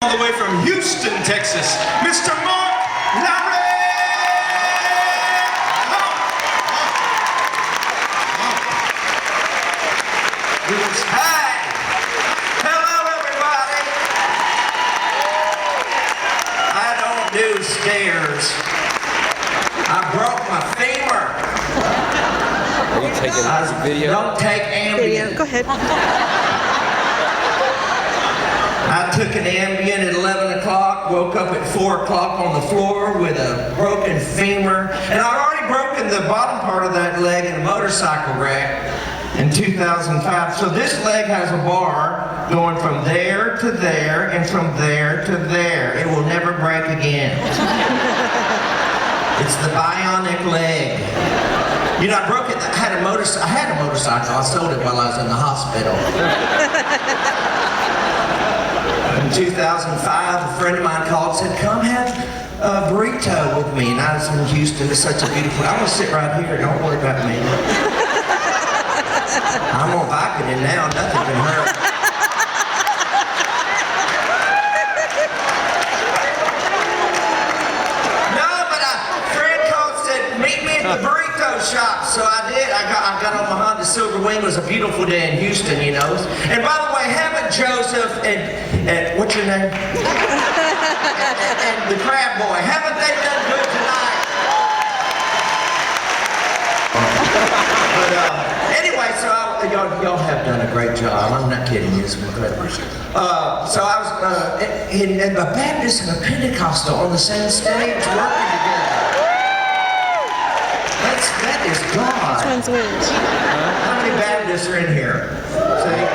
All the way from Houston, Texas, Mr. Mark Lowry! Hi! Hello, everybody! I don't do stairs. I broke my femur. Are you taking a video? Don't take Ambien. Video. Go ahead. I took an Ambien at 11 o'clock, woke up at 4 o'clock on the floor with a broken femur, and I'd already broken the bottom part of that leg in a motorcycle wreck in 2005. So this leg has a bar going from there to there and from there to there. It will never break again. It's the bionic leg. You know, I broke it. I had a motorcycle. I sold it while I was in the hospital. In 2005, a friend of mine called and said, "Come have a burrito with me." And I was in Houston. It's such a beautiful. I'm gonna sit right here. Don't worry about me. I'm gonna bike it in now. Nothing can hurt. No, but a friend called and said, "Meet me at the burrito shop." So I did. I got on my Honda Silver Wing. It was a beautiful day in Houston, you know. And by the way, haven't Joseph and what's your name? and the Crab Boy, haven't they done good tonight? But anyway, so y'all have done a great job. I'm not kidding you. It's incredible. So I was in a Baptist and a Pentecostal on the same stage working together. That is God. Which one's which? How many Baptists are in here? See?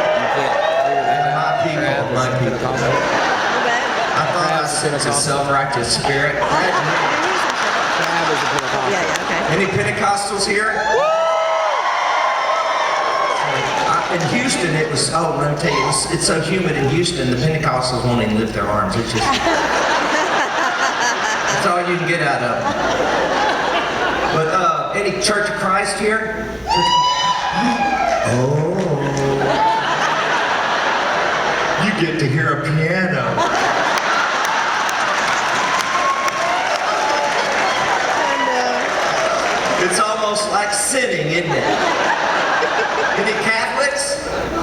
My people. I thought I was a self-righteous spirit. Yeah, okay. Any Pentecostals here? In Houston, it was, let me tell you, it's so humid in Houston, the Pentecostals won't even lift their arms. It's just, that's all you can get out of them. But any Church of Christ here? Oh. You get to hear a piano. It's almost like sitting, isn't it? Any Catholics?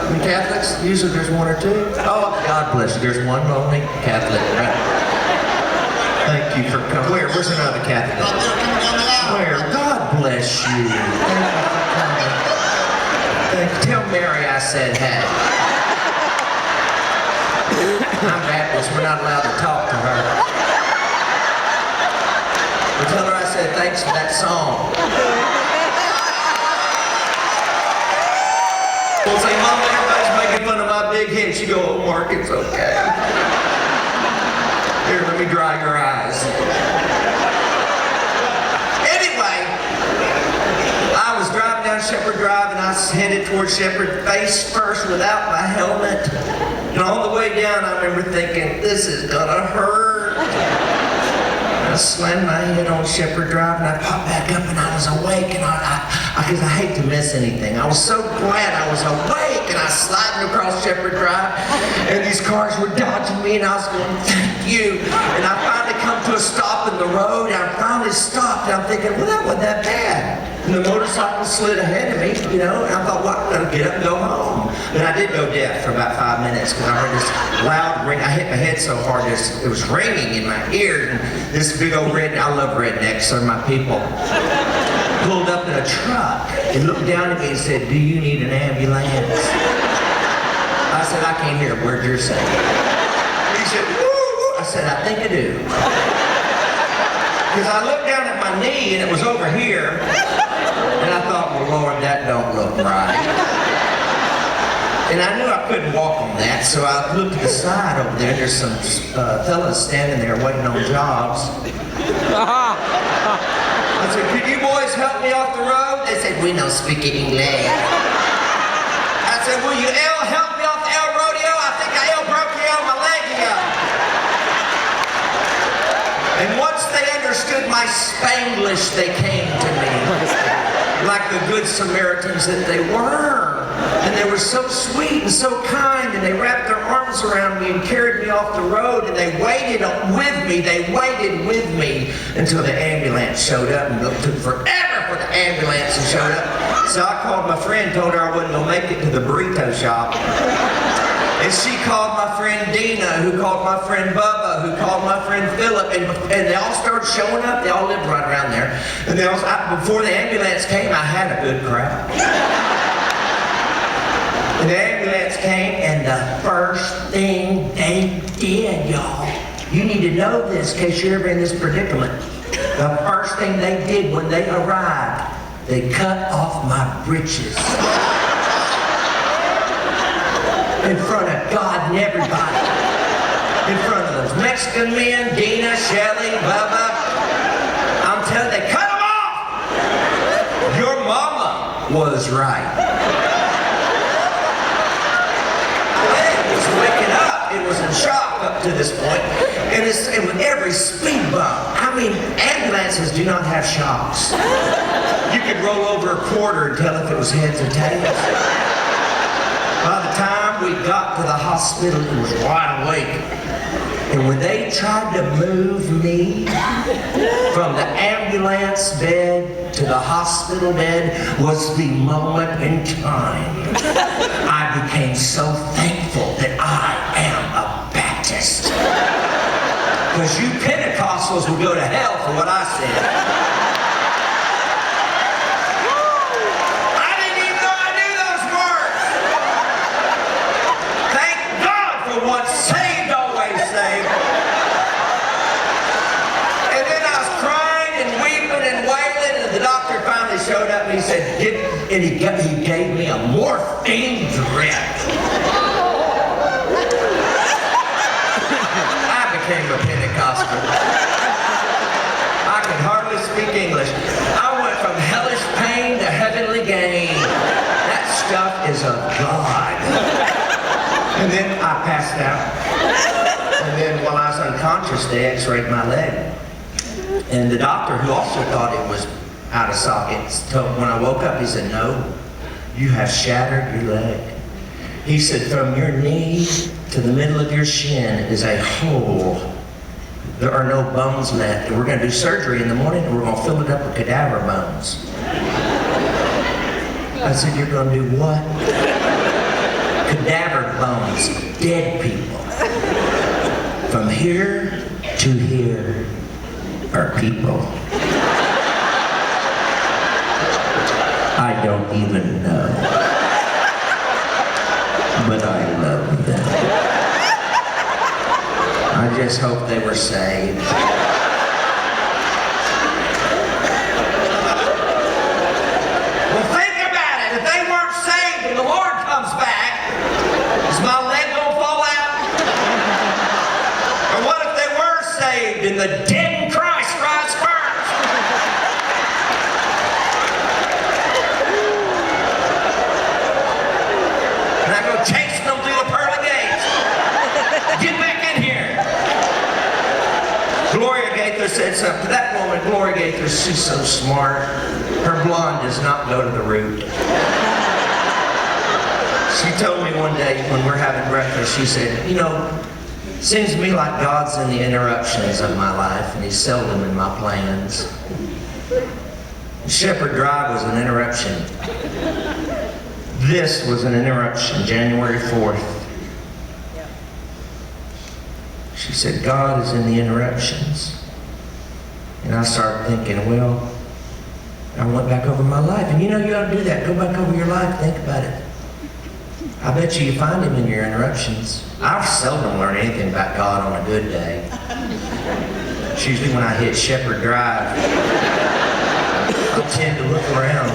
Any Catholics? Usually there's one or two. Oh, God bless you. There's one only Catholic, right? Thank you for coming. Where's another Catholic? Where? God bless you. Thank you. Tell Mary I said hey. I'm Baptist. We're not allowed to talk to her. But tell her I said thanks for that song. We'll say, "Mama, everybody's making fun of my big head." She go, "Oh, Mark, it's okay. Here, let me dry your eyes." Anyway, I was driving down Shepherd Drive and I was headed towards Shepherd face first without my helmet. And on the way down, I remember thinking, this is gonna hurt. I slammed my head on Shepherd Drive and I popped back up and I was awake, and because I hate to miss anything. I was so glad I was awake, and I was sliding across Shepherd Drive and these cars were dodging me and I was going, thank you. And I finally come to a stop in the road and I finally stopped and I'm thinking, well, that wasn't that bad. And the motorcycle slid ahead of me, you know, and I thought, well, I'm gonna get up and go home. And I did go deaf for about 5 minutes because I heard this loud ring. I hit my head so hard, it was ringing in my ear. And this big old I love rednecks, they're my people, pulled up in a truck and looked down at me and said, "Do you need an ambulance?" I said, "I can't hear a word you're saying." He said, "Woo!" I said, "I think I do." Because I looked down at my knee and it was over here. And I thought, well, Lord, that don't look right. And I knew I couldn't walk on that, so I looked to the side over there. There's some fellas standing there waiting on jobs. I said, "Could you boys help me off the road?" They said, "We don't speak English." I said, "Will you help me off the El Rodeo? I think I broke my leg. And once they understood my Spanglish, they came to me. Like the good Samaritans that they were. And they were so sweet and so kind, and they wrapped their arms arms around me and carried me off the road, and they waited with me. They waited with me until the ambulance showed up, and it took forever for the ambulance to show up. So I called my friend, told her I wasn't gonna make it to the burrito shop. And she called my friend Dina, who called my friend Bubba, who called my friend Philip, and they all started showing up. They all lived right around there. And before the ambulance came, I had a good crowd. And the ambulance came, and the first thing they did, y'all, you need to know this in case you're ever in this predicament. The first thing they did when they arrived, they cut off my britches. In front of God and everybody. In front of those Mexican men, Dina, Shelly, Bubba. I'm telling you, they cut them off! Your mama was right. It was waking up. It was in shock up to this point. And with every speed bump. I mean, ambulances do not have shocks. You could roll over a quarter and tell if it was heads or tails. By the time we got to the hospital, it was wide awake. And when they tried to move me from the ambulance bed to the hospital bed was the moment in time I became so thankful that I am a Baptist. Because you Pentecostals will go to hell for what I said. Once saved, always saved. And then I was crying and weeping and wailing, and the doctor finally showed up and he said, he gave me a morphine drip. I became a Pentecostal. I could hardly speak English. I went from hellish pain to heavenly gain. That stuff is of God. And then I passed out. And then while I was unconscious, they x-rayed my leg. And the doctor, who also thought it was out of socket, when I woke up, he said, no, you have shattered your leg. He said, from your knee to the middle of your shin is a hole. There are no bones left. And we're going to do surgery in the morning, and we're going to fill it up with cadaver bones. I said, you're going to do what? Cadaver bones, dead people. From here to here are people. I don't even know. But I love them. I just hope they were saved. Well, think about it. If they weren't saved and the Lord comes back, is my leg gonna fall out? Or what if they were saved and the dead in Christ rise first? And I go chasing them through the pearly gates. Get back in here. Gloria Gaither said something. That woman, Gloria Gaither, she's so smart. Her blonde does not go to the root. She told me one day when we're having breakfast, she said, you know, it seems to me like God's in the interruptions of my life, and He's seldom in my plans. Shepherd Drive was an interruption. This was an interruption, January 4th. She said, God is in the interruptions. And I started thinking, well, I went back over my life. And you know, you ought to do that. Go back over your life, think about it. I bet you find Him in your interruptions. I seldom learn anything about God on a good day. It's usually when I hit Shepherd Drive. I tend to look around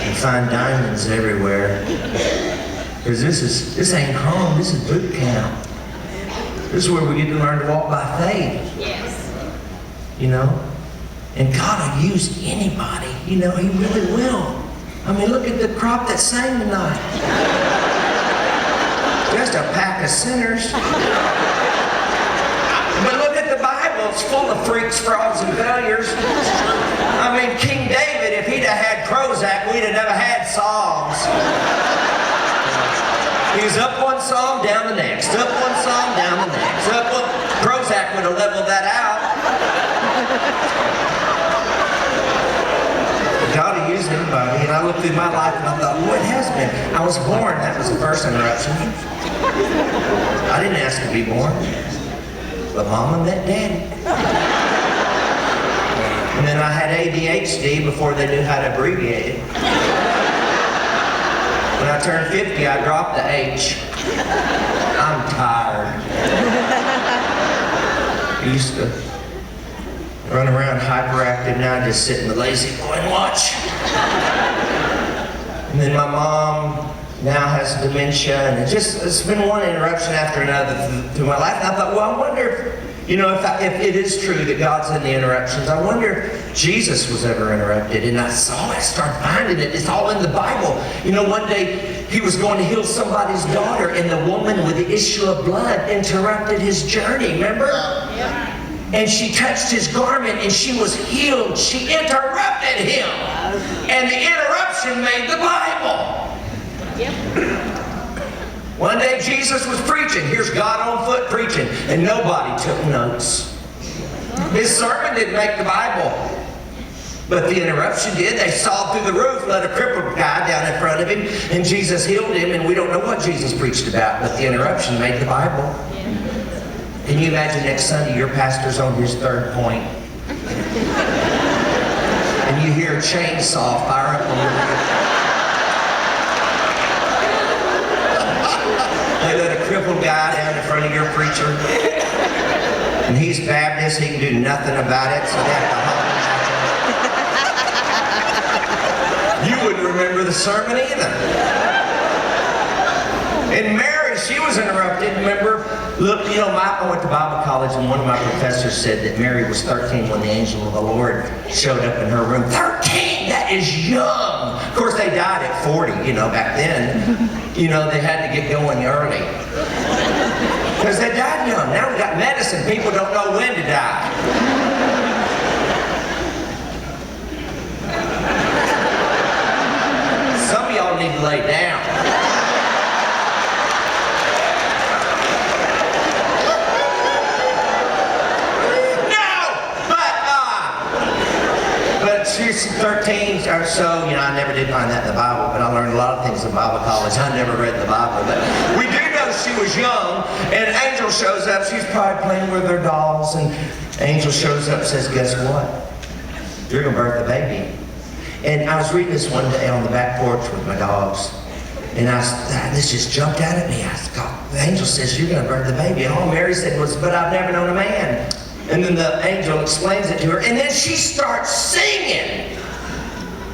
and find diamonds everywhere. Because this ain't home, this is boot camp. This is where we get to learn to walk by faith. Yes. You know? And God will use anybody. You know, He really will. I mean, look at the crop that sang tonight. Just a pack of sinners. But look at the Bible. It's full of freaks, frauds, and failures. I mean, King David, if he'd have had Prozac, we'd have never had Psalms. He was up one psalm, down the next. Up one psalm, down the next. Up one. Prozac would have leveled that out. God will use anybody. And I looked through my life and I thought, well, it has been. I was born. That was the first interruption. I didn't ask to be born. But Mama met Daddy. And then I had ADHD before they knew how to abbreviate it. When I turned 50, I dropped the H. I'm tired. I used to run around hyperactive. Now I just sit in the lazy boy and watch. And then my mom now has dementia, and it's been one interruption after another through my life. And I thought, well, I wonder if it is true that God's in the interruptions. I wonder if Jesus was ever interrupted. And I started finding it. It's all in the Bible. One day he was going to heal somebody's daughter, and the woman with the issue of blood interrupted his journey. Remember? Yeah. And she touched his garment, and she was healed. She interrupted him, and the interruption made the Bible. Yep. One day Jesus was preaching. Here's God on foot preaching, and nobody took notes. His sermon didn't make the Bible, but the interruption did. They saw through the roof, let a crippled guy down in front of him, and Jesus healed him, and we don't know what Jesus preached about, but the interruption made the Bible. Can you imagine next Sunday your pastor's on his third point, and you hear a chainsaw fire up on your roof? They let a crippled guy down in front of your preacher, and he's Baptist, he can do nothing about it, so they have to hold him. You wouldn't remember the sermon either. And Mary, she was interrupted. Remember, look, I went to Bible college, and one of my professors said that Mary was 13 when the angel of the Lord showed up in her room. 13! That is young! Of course, they died at 40, back then. They had to get going early. Because they died young. Now we got medicine. People don't know when to die. Some of y'all need to lay down. She's 13 or so. I never did find that in the Bible, but I learned a lot of things in Bible college. I never read the Bible, but we do know she was young, and Angel shows up. She's probably playing with her dolls, and Angel shows up and says, guess what? You're going to birth a baby. And I was reading this one day on the back porch with my dogs, and this just jumped out at me. I thought, the angel says, you're going to birth a baby. And all Mary said was, but I've never known a man. And then the angel explains it to her, and then she starts singing.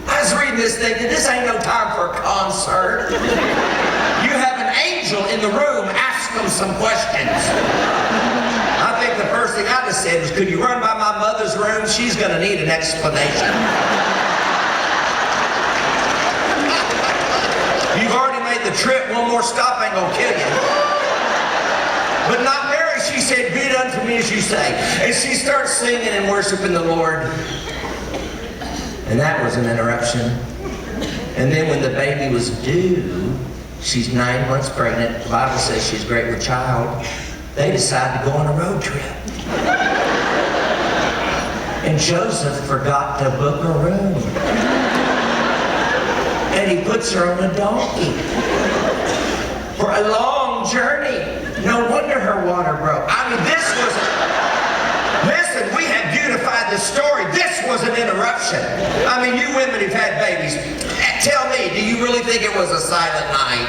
I was reading this thinking, this ain't no time for a concert. You have an angel in the room, ask them some questions. I think the first thing I just said was, could you run by my mother's room? She's going to need an explanation. You've already made the trip. One more stop ain't going to kill you. But not Mary. She said, be it unto me as you say. And she starts singing and worshiping the Lord. And that was an interruption. And then when the baby was due, she's 9 months pregnant. The Bible says she's great with child. They decide to go on a road trip. And Joseph forgot to book a room. And he puts her on a donkey for a long journey. No wonder her water broke. I mean, listen, we have beautified this story. This was an interruption. I mean, you women who've had babies, tell me, do you really think it was a silent night?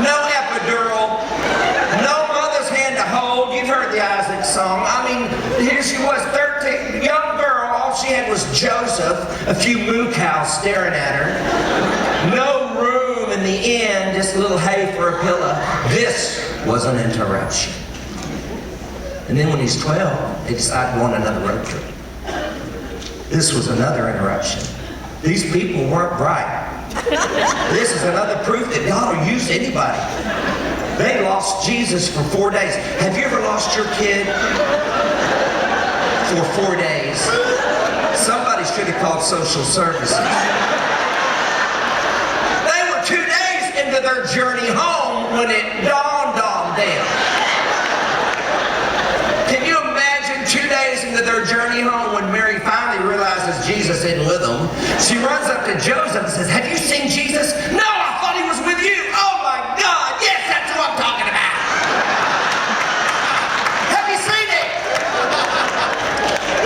No epidural, no mother's hand to hold. You've heard the Isaac song. I mean, here she was, 13, young girl. All she had was Joseph, a few moo cows staring at her. No room in the inn, just a little hay for a pillow. This was an interruption. And then when he's 12, they decide to go on another road trip. This was another interruption. These people weren't bright. This is another proof that God will use anybody. They lost Jesus for 4 days. Have you ever lost your kid for 4 days? Somebody should have called social services. They into their journey home when it dawned on them. Can you imagine 2 days into their journey home when Mary finally realizes Jesus isn't with them? She runs up to Joseph and says, "Have you seen Jesus?" "No, I thought he was with you." "Oh my God, yes, that's who I'm talking about." "Have you seen it?"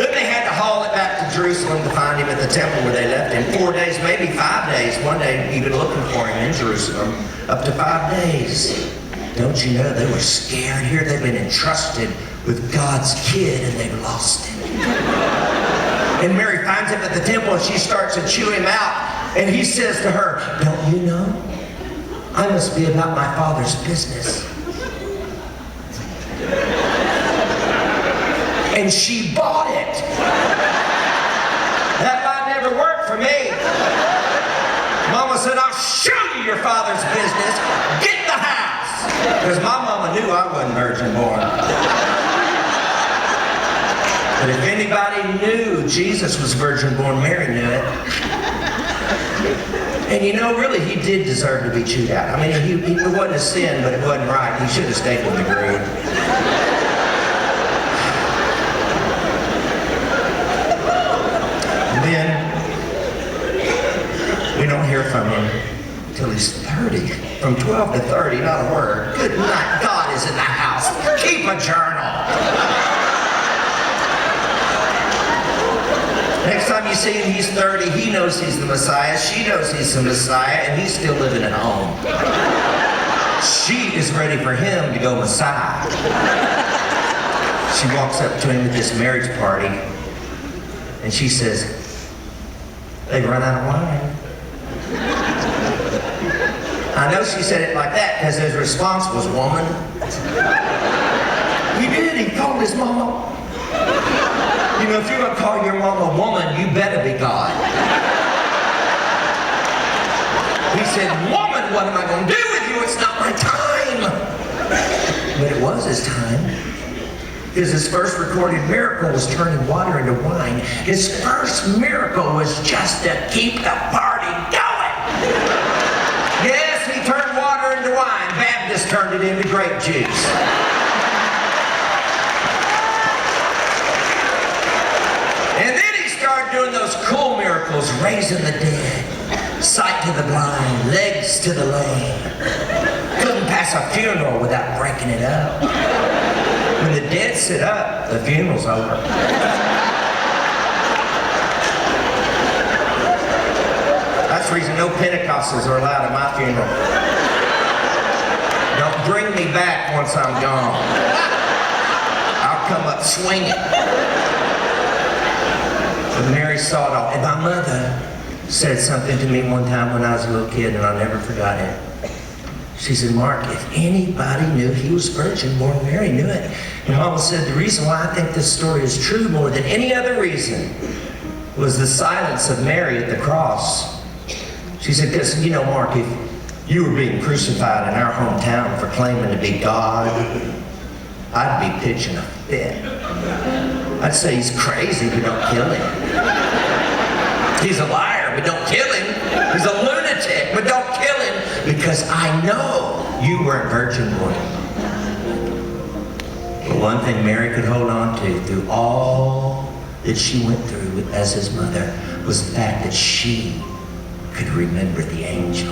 Then they had to haul it back to Jerusalem to find him at the temple where they left him. 4 days, maybe 5 days. One day even looking for him in Jerusalem. Up to 5 days. Don't you know they were scared here? They've been entrusted with God's kid and they've lost him. And Mary finds him at the temple and she starts to chew him out. And he says to her, "Don't you know? I must be about my Father's business." And she bought it. That line never worked for me. Mama said, "I'll show you your Father's business. Get the house." Because my mama knew I wasn't virgin born. But if anybody knew Jesus was virgin born, Mary knew it. And you know, really, he did deserve to be chewed out. I mean, it wasn't a sin, but it wasn't right. He should have stayed with the groom. And then, we don't hear from him till he's 30. From 12 to 30, not a word. Good night, God is in the house. Keep a journal. Next time you see him, he's 30. He knows he's the Messiah. She knows he's the Messiah, and he's still living at home. She is ready for him to go Messiah. She walks up to him at this marriage party, and she says, "They've run out of wine." I know she said it like that because his response was, "Woman." He did. He called his mama. You know, if you're going to call your mom a woman, you better be God. He said, "Woman, what am I going to do with you? It's not my time." But it was his time. Because his first recorded miracle was turning water into wine. His first miracle was just to keep the party going. Yes, he turned water into wine. Baptists turned it into grape juice. And then he started doing those cool miracles, raising the dead, sight to the blind, legs to the lame. Couldn't pass a funeral without breaking it up. When the dead sit up, the funeral's over. That's the reason no Pentecostals are allowed at my funeral. Don't bring me back once I'm gone. I'll come up swinging. But Mary saw it all. And my mother said something to me one time when I was a little kid, and I'll never forgot it. She said, "Mark, if anybody knew he was virgin born, Mary knew it." And Mama said, the reason why I think this story is true more than any other reason was the silence of Mary at the cross. She said, because, you know, Mark, if you were being crucified in our hometown for claiming to be God, I'd be pitching a fit. I'd say he's crazy, but don't kill him. He's a liar, but don't kill him. He's a lunatic, but don't kill him, because I know you weren't virgin born. But one thing Mary could hold on to through all that she went through as his mother was the fact that she could remember the angel.